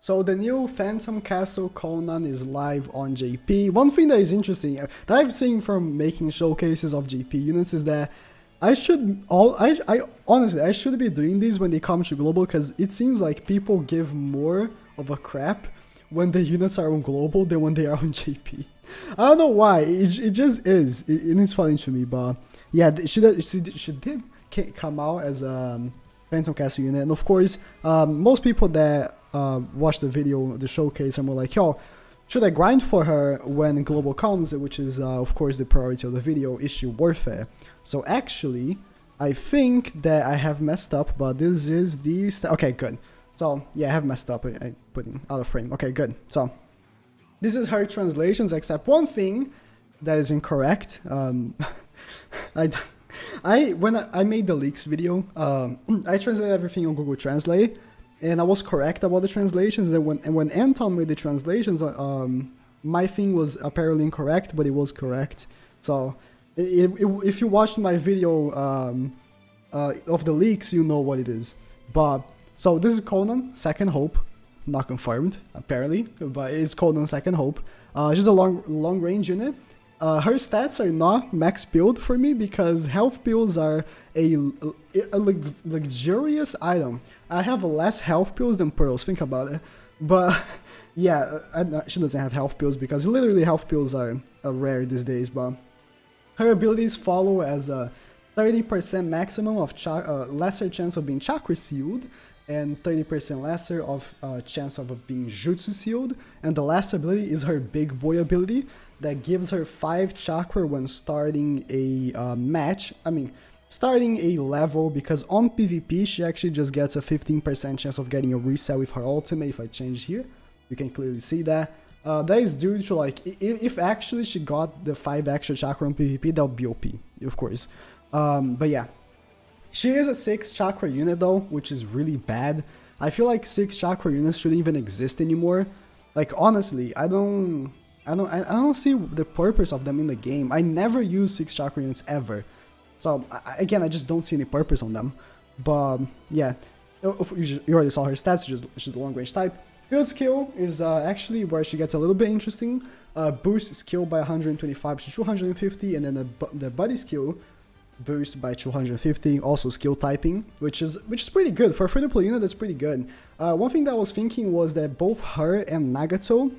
So the new Phantom Castle Conan is live on JP. One thing that is interesting that I've seen from making showcases of JP units is that I honestly I should be doing these when they come to global, because it seems like people give more of a crap when the units are on global than when they are on JP. I don't know why. It just is. It is funny to me, but yeah, she did come out as a Phantom Castle unit, and of course, most people that watch the video, the showcase, and were like, yo, should I grind for her when global comes, which is of course the priority of the video, is she worth it? So actually, I think that I have messed up, but this is the okay, good. So yeah, I have messed up. I put in out of frame. Okay, good. So this is her translations, except one thing that is incorrect. When I made the leaks video, I translated everything on Google Translate, and I was correct about the translations. Then when Anton made the translations, my thing was apparently incorrect, but it was correct. So if you watched my video of the leaks, you know what it is. But so this is Conan Second Hope, not confirmed apparently, but it's Conan Second Hope. She's a long range unit. Her stats are not max build for me because health pills are a luxurious item. I have less health pills than pearls, think about it. But yeah, she doesn't have health pills because literally health pills are rare these days. But her abilities follow as a 30% maximum of lesser chance of being chakra sealed, and 30% lesser of chance of being jutsu sealed. And the last ability is her big boy ability that gives her 5 chakra when starting a match. I mean, starting a level, because on PvP she actually just gets a 15% chance of getting a reset with her ultimate. If I change here, you can clearly see that. That is due to, like, if actually she got the 5 extra chakra on PvP, that would be OP, of course. But yeah. She is a 6 chakra unit though, which is really bad. I feel like 6 chakra units shouldn't even exist anymore. Like, honestly, I don't see the purpose of them in the game. I never use 6 chakra units ever. So again, I just don't see any purpose on them. But yeah, you already saw her stats. She's a long range type. Field skill is actually where she gets a little bit interesting. Boost skill by 125 to 250, and then the body skill boost by 250, also skill typing, which is pretty good for a free-to-play unit. That's pretty good. One thing that I was thinking was that both her and Nagato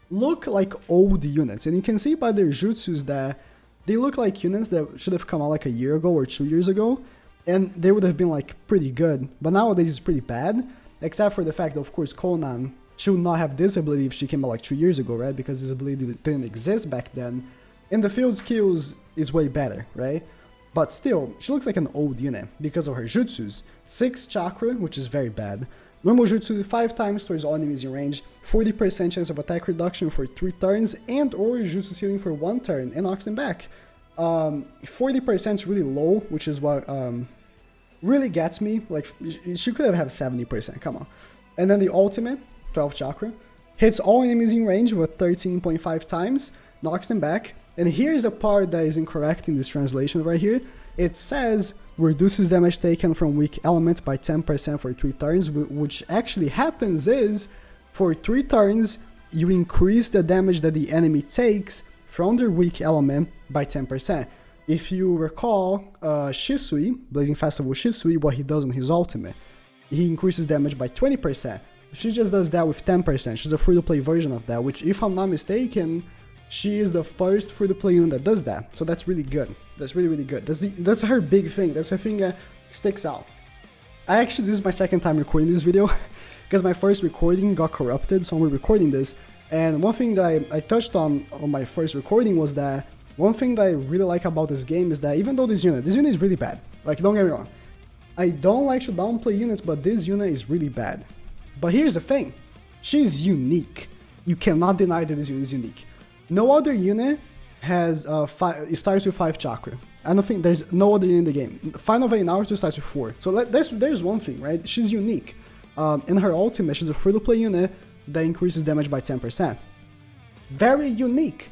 look like old units, and you can see by their jutsus that they look like units that should have come out like a year ago or 2 years ago, and they would have been like pretty good. But nowadays it's pretty bad, except for the fact that, of course, Conan, she would not have this ability if she came out like 2 years ago, right? Because this ability didn't exist back then, and the field skills is way better, right? But still, she looks like an old unit because of her jutsus. 6 chakra, which is very bad. Normal jutsu 5 times towards all enemies in range, 40% chance of attack reduction for 3 turns, and or jutsu ceiling for 1 turn, and knocks them back. 40% is really low, which is what really gets me. Like, she could have had 70%, come on. And then the ultimate, 12 chakra, hits all enemies in range with 13.5 times, knocks them back. And here's the part that is incorrect in this translation right here. It says reduces damage taken from weak element by 10% for 3 turns, which actually happens is for 3 turns you increase the damage that the enemy takes from their weak element by 10%. If you recall, Shisui, Blazing Festival Shisui, what he does on his ultimate, he increases damage by 20%. She just does that with 10%. She's a free-to-play version of that, which, if I'm not mistaken, she is the first free-to-play unit that does that. So that's really good. That's really, really good. That's her big thing. That's her thing that sticks out. This is my second time recording this video because my first recording got corrupted, so I'm recording this. And one thing that I touched on my first recording was that one thing that I really like about this game is that even though this unit is really bad. Like, don't get me wrong. I don't like to downplay units, but this unit is really bad. But here's the thing. She's unique. You cannot deny that this unit is unique. No other unit has it starts with 5 chakra. I don't think there's no other unit in the game. Final Vein Naruto starts with 4. So there's one thing, right? She's unique. In her ultimate, she's a free-to-play unit that increases damage by 10%. Very unique.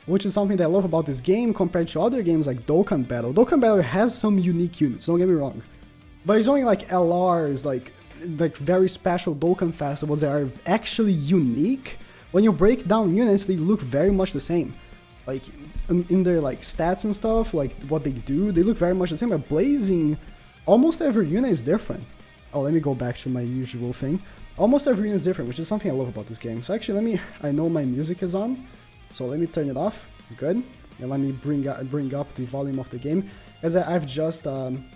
Which is something that I love about this game compared to other games like Dokkan Battle. Dokkan Battle has some unique units, don't get me wrong. But it's only like LRs, like like very special Dokkan festivals that are actually unique. When you break down units, they look very much the same. Like in their like stats and stuff, like what they do, they look very much the same. But Blazing, almost every unit is different. Oh, let me go back to my usual thing. Almost every unit is different, which is something I love about this game. So actually, I know my music is on, so let me turn it off. Good. And let me bring up the volume of the game, as I've just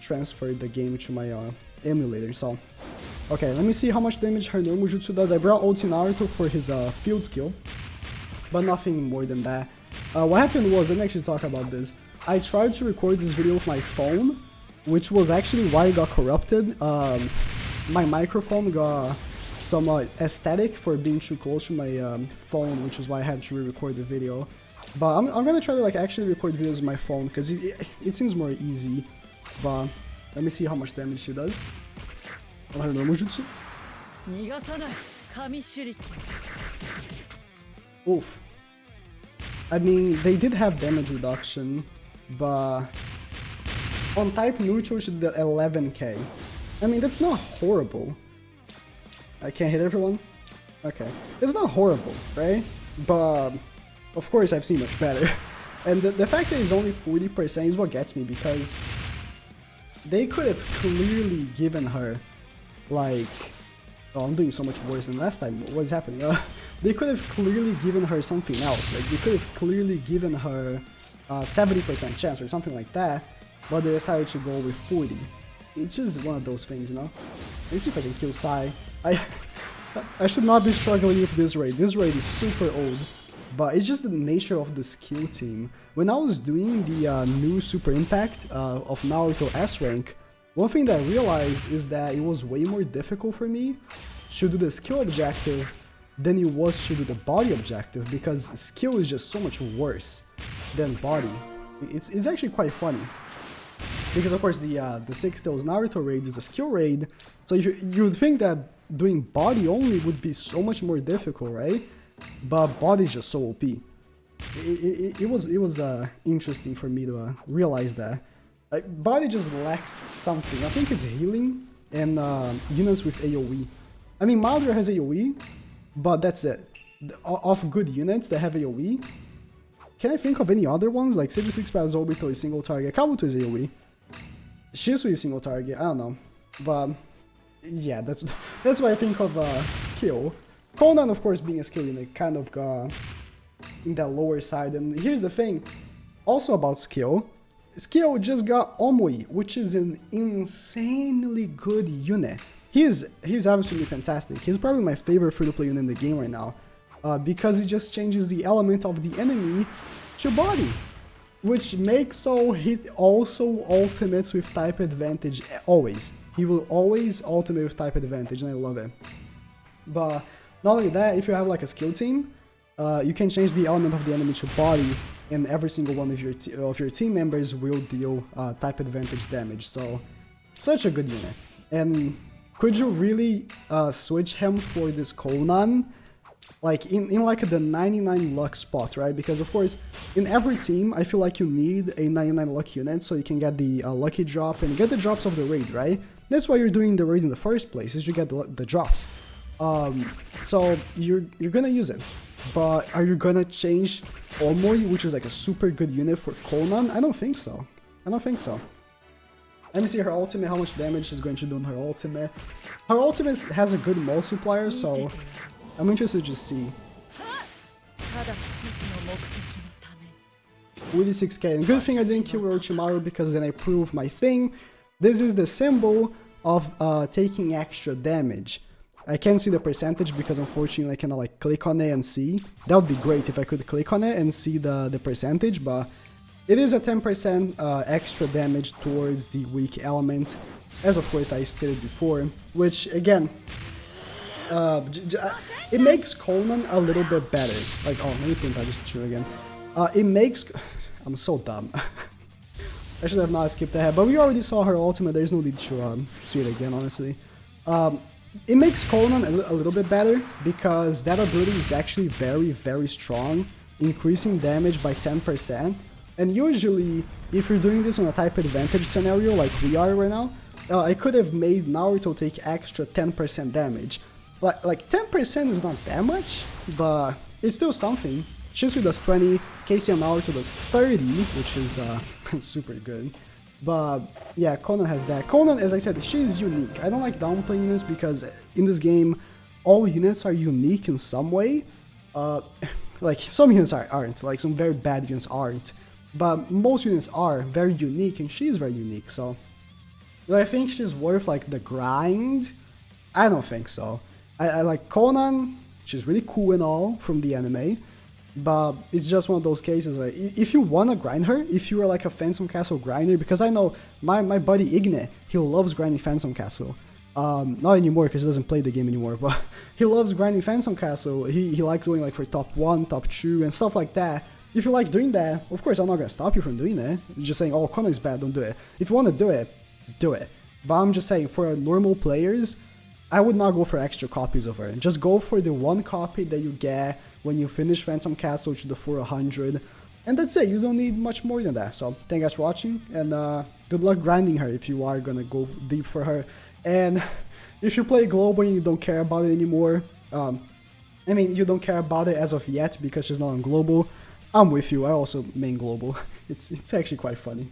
transferred the game to my emulator. So, okay, let me see how much damage her normal jutsu does. I brought Ulti Naruto for his field skill, but nothing more than that. What happened was, let me actually talk about this. I tried to record this video with my phone, which was actually why it got corrupted. My microphone got some aesthetic for being too close to my phone, which is why I had to re-record the video. But I'm gonna try to like actually record videos with my phone, because it seems more easy. But let me see how much damage she does on her normal jutsu. Oof. I mean, they did have damage reduction, but on type neutral she did 11k. I mean, that's not horrible. I can't hit everyone? Okay. It's not horrible, right? But of course I've seen much better. And the fact that it's only 40% is what gets me, because they could have clearly given her, like... Oh, I'm doing so much worse than last time. What is happening? They could have clearly given her something else. Like, they could have clearly given her 70% chance or something like that, but they decided to go with 40. It's just one of those things, you know? Let's see if I can kill Sai. I should not be struggling with this raid. This raid is super old, but it's just the nature of the skill team. When I was doing the new Super Impact of Naruto S rank, one thing that I realized is that it was way more difficult for me to do the skill objective than it was to do the body objective, because skill is just so much worse than body. It's actually quite funny. Because of course the Six Tails Naruto raid is a skill raid, so you would think that doing body only would be so much more difficult, right? But body is just so OP. It was interesting for me to realize that. Like, body just lacks something. I think it's healing and units with AoE. I mean, Madara has AoE, but that's it. Of good units that have AoE, can I think of any other ones? Like 66 Paths Obito is single target, Kabuto is AoE, Shisu is single target, I don't know. But yeah, that's why I think of skill. Konan, of course, being a skill unit, kind of got in that lower side. And here's the thing, also about skill. Skill just got Omoi, which is an insanely good unit. He's absolutely fantastic. He's probably my favorite free-to-play unit in the game right now, because he just changes the element of the enemy to body, which makes so he also ultimates with type advantage always. He will always ultimate with type advantage, and I love it. But not only that, if you have like a skill team, you can change the element of the enemy to body, and every single one of your team members will deal type advantage damage. So, such a good unit. And could you really switch him for this Konan? Like in like the 99 luck spot, right? Because of course, in every team, I feel like you need a 99 luck unit so you can get the lucky drop and get the drops of the raid, right? That's why you're doing the raid in the first place, is you get the drops. So you're gonna use it. But are you gonna change Omoi, which is like a super good unit, for Konan? I don't think so. I don't think so. Let me see her ultimate, how much damage she's going to do on her ultimate. Her ultimate has a good multiplier, so I'm interested to see. 46k, and good thing I didn't kill Orochimaru, because then I proved my thing. This is the symbol of taking extra damage. I can't see the percentage because unfortunately I cannot like click on it and see. That would be great if I could click on it and see the percentage, but it is a 10% extra damage towards the weak element, as of course I stated before, which again, it makes Konan a little bit better. Like, oh, let me think about this true again. It makes... I'm so dumb. I should have not skipped ahead, but we already saw her ultimate, there's no need to see it again, honestly. It makes Konan a little bit better, because that ability is actually very, very strong, increasing damage by 10%. And usually, if you're doing this on a type advantage scenario like we are right now, I could have made Naruto take extra 10% damage. Like 10% is not that much, but it's still something. Shisui does 20, Casey and Naruto does 30, which is super good. But yeah, Konan has that. Konan, as I said, she is unique. I don't like downplaying this because in this game, all units are unique in some way. Like some units aren't, like some very bad units aren't. But most units are very unique, and she's very unique, so... Do I think she's worth, like, the grind? I don't think so. I like Konan, she's really cool and all from the anime, but it's just one of those cases where if you wanna grind her, if you are like a Phantom Castle grinder, because I know my buddy Igne, he loves grinding Phantom Castle. Not anymore because he doesn't play the game anymore, but he loves grinding Phantom Castle. He likes going like for top 1, top 2 and stuff like that. If you like doing that, of course I'm not gonna stop you from doing it. You're just saying, oh, Konan is bad, don't do it. If you wanna do it, do it. But I'm just saying, for normal players, I would not go for extra copies of her. Just go for the one copy that you get when you finish Phantom Castle to the 400. And that's it, you don't need much more than that. So, thank you guys for watching, and good luck grinding her if you are gonna go deep for her. And if you play global and you don't care about it anymore, I mean, you don't care about it as of yet because she's not on global, I'm with you, I also main global. It's actually quite funny.